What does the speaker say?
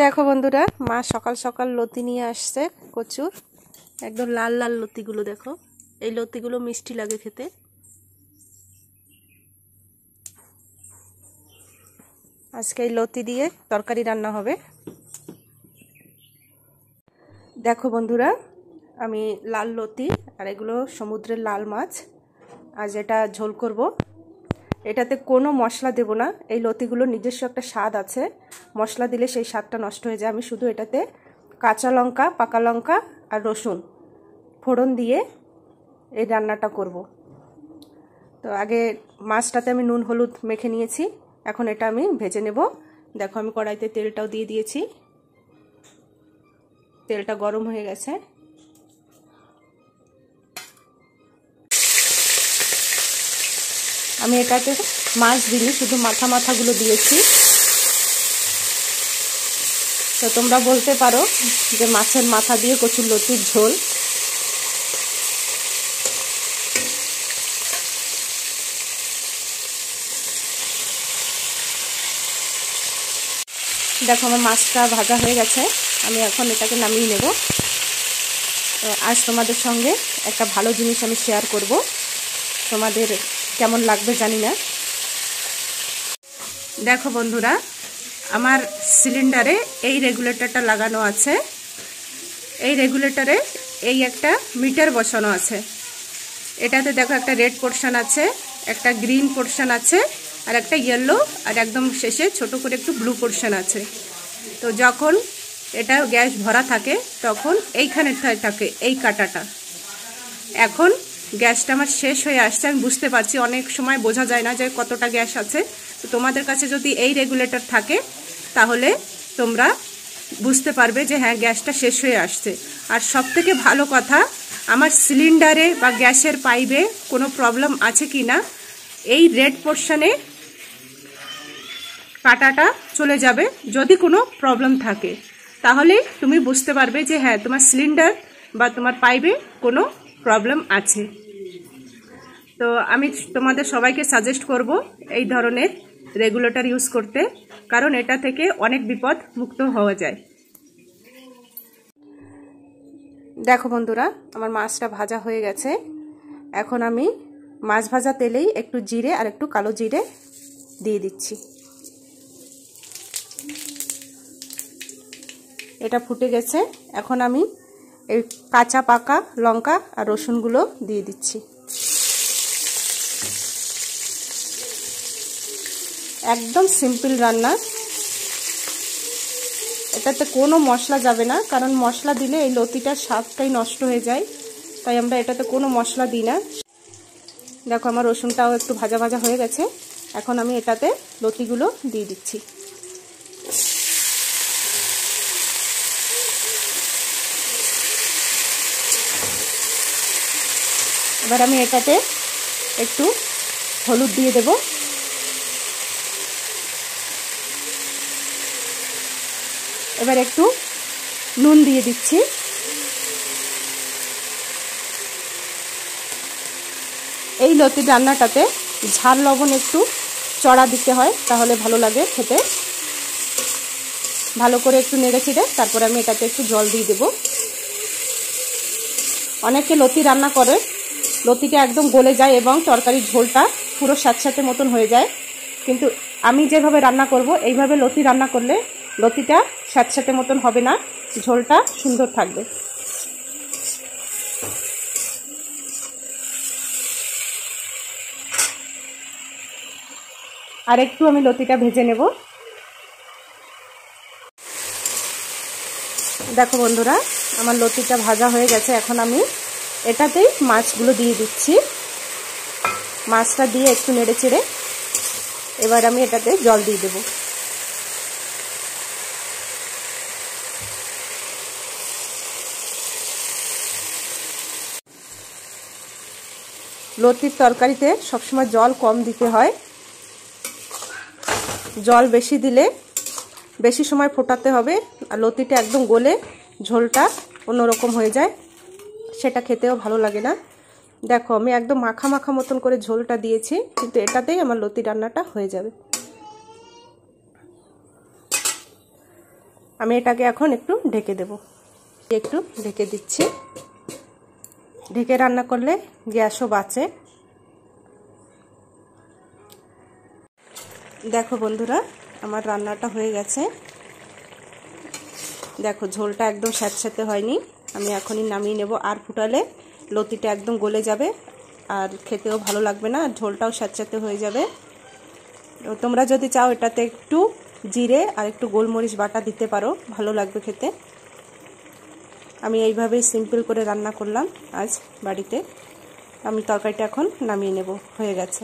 দেখো বন্ধুরা, মা সকাল সকাল লতি নিয়ে আসছে কচুর। একদম লাল লাল লতিগুলো দেখো, এই লতিগুলো মিষ্টি লাগে খেতে। আজকে এই লতি দিয়ে তরকারি রান্না হবে। দেখো বন্ধুরা, আমি লাল লতি আর এগুলো সমুদ্রের লাল মাছ, আজ এটা ঝোল করব। এটাতে কোনো মশলা দেব না, এই লতিগুলোর নিজস্ব একটা স্বাদ আছে, মশলা দিলে সেই স্বাদটা নষ্ট হয়ে যায়। আমি শুধু এটাতে কাঁচা লঙ্কা, পাকা লঙ্কা আর রসুন ফোড়ন দিয়ে এই রান্নাটা করব। তো আগে মাছটাতে আমি নুন হলুদ মেখে নিয়েছি, এখন এটা আমি ভেজে নেব। দেখো আমি কড়াইতে তেলটাও দিয়ে দিয়েছি, তেলটা গরম হয়ে গেছে। আমি এটাতে মাছ দিইনি, শুধু মাথাগুলো দিয়েছি। তো তোমরা বলতে পারো যে মাছের মাথা দিয়ে কচুর লতির ঝোল। দেখো আমার মাছটা ভাজা হয়ে গেছে, আমি এখন এটাকে নামিয়ে নেব। তো আজ তোমাদের সঙ্গে একটা ভালো জিনিস আমি শেয়ার করব, তোমাদের কেমন লাগবে জানি না। দেখো বন্ধুরা, আমার সিলিন্ডারে এই রেগুলেটরটা লাগানো আছে। এই রেগুলেটরে এই একটা মিটার বসানো আছে। এটাতে দেখো একটা রেড পোর্শন আছে, একটা গ্রিন পোর্শন আছে, আর একটা ইয়েলো, আর একদম শেষে ছোট করে একটু ব্লু পোর্শন আছে। তো যখন এটা গ্যাস ভরা থাকে তখন এইখানে থাকে এই কাঁটাটা। এখন গ্যাসটা আমার শেষ হয়ে আসছে, আমি বুঝতে পারছি। অনেক সময় বোঝা যায় না যে কতটা গ্যাস আছে। তো তোমাদের কাছে যদি এই রেগুলেটর থাকে তাহলে তোমরা বুঝতে পারবে যে হ্যাঁ, গ্যাসটা শেষ হয়ে আসছে। আর সবথেকে ভালো কথা, আমার সিলিন্ডারে বা গ্যাসের পাইপে কোনো প্রবলেম আছে কি না, এই রেড পোর্শনে কাঁটাটা চলে যাবে। যদি কোনো প্রবলেম থাকে তাহলে তুমি বুঝতে পারবে যে হ্যাঁ, তোমার সিলিন্ডার বা তোমার পাইপে কোনো প্রবলেম আছে। তো আমি তোমাদের সবাইকে সাজেস্ট করব এই ধরনের রেগুলেটর ইউজ করতে, কারণ এটা থেকে অনেক বিপদ মুক্ত হওয়া যায়। দেখো বন্ধুরা, আমার মাছটা ভাজা হয়ে গেছে। এখন আমি মাছ ভাজা তেলেই একটু জিরে আর একটু কালো জিরে দিয়ে দিচ্ছি। এটা ফুটে গেছে, এখন আমি এই কাঁচা পাকা লঙ্কা আর রসুনগুলো দিয়ে দিচ্ছি। একদম সিম্পল রান্না, এটাতে কোনো মশলা যাবে না, কারণ মশলা দিলে এই লতিটার স্বাদটাই নষ্ট হয়ে যায়, তাই আমরা এটাতে কোনো মশলা দিই না। দেখো আমার রসুনটাও একটু ভাজা ভাজা হয়ে গেছে, এখন আমি এটাতে লতিগুলো দিয়ে দিচ্ছি। এবার আমি এটাতে একটু হলুদ দিয়ে দেব, এবার একটু নুন দিয়ে দিচ্ছি। এই লতির রান্নাটাতে ঝাল লবণ একটু চড়া দিতে হয়, তাহলে ভালো লাগে খেতে। ভালো করে একটু নেড়ে চেড়ে তারপরে আমি এটাতে একটু জল দিয়ে দেব। অনেকে লতি রান্না করে, লতিটা একদম গলে যায় এবং তরকারির ঝোলটা পুরো স্যাঁতস্যাঁতে মতন হয়ে যায়, কিন্তু আমি যেভাবে রান্না করব এইভাবে লতি রান্না করলে লতিটা স্যাঁতস্যাঁতে মতন হবে না, ঝোলটা সুন্দর থাকবে। আর একটু আমি লতিটা ভেজে নেব। দেখো বন্ধুরা, আমার লতিটা ভাজা হয়ে গেছে, এখন আমি এটাতেই মাছগুলো দিয়ে দিচ্ছি। মাছটা দিয়ে একটু নেড়ে চেড়ে এবার আমি এটাতে জল দিয়ে দেব। লতির তরকারিতে সবসময় জল কম দিতে হয়, জল বেশি দিলে বেশি সময় ফোটাতে হবে, আর লতিটা একদম গলে ঝোলটা অন্যরকম হয়ে যায়, সেটা খেতেও ভালো লাগে না। দেখো আমি একদম মাখা মাখা মতন করে ঝোলটা দিয়েছি, কিন্তু এটাতেই আমার লতি রান্নাটা হয়ে যাবে। আমি এটাকে এখন একটু ঢেকে দেব, একটু ঢেকে দিচ্ছি। ঢেকে রান্না করলে গ্যাসও বাঁচে। দেখো বন্ধুরা, আমার রান্নাটা হয়ে গেছে। দেখো ঝোলটা একদম স্যাঁতস্যাঁতে হয়নি। আমি এখনই নামিয়ে নেব। আর ফুটালে লতিটা একদম গলে যাবে, আর খেতেও ভালো লাগবে না, আর ঝোলটাও স্যাঁতস্যাঁতে হয়ে যাবে। তোমরা যদি চাও এটাতে একটু জিরে আর একটু গোলমরিচ বাটা দিতে পারো, ভালো লাগবে খেতে। আমি এইভাবেই সিম্পল করে রান্না করলাম আজ বাড়িতে। আমি তরকারিটা এখন নামিয়ে নেব, হয়ে গেছে।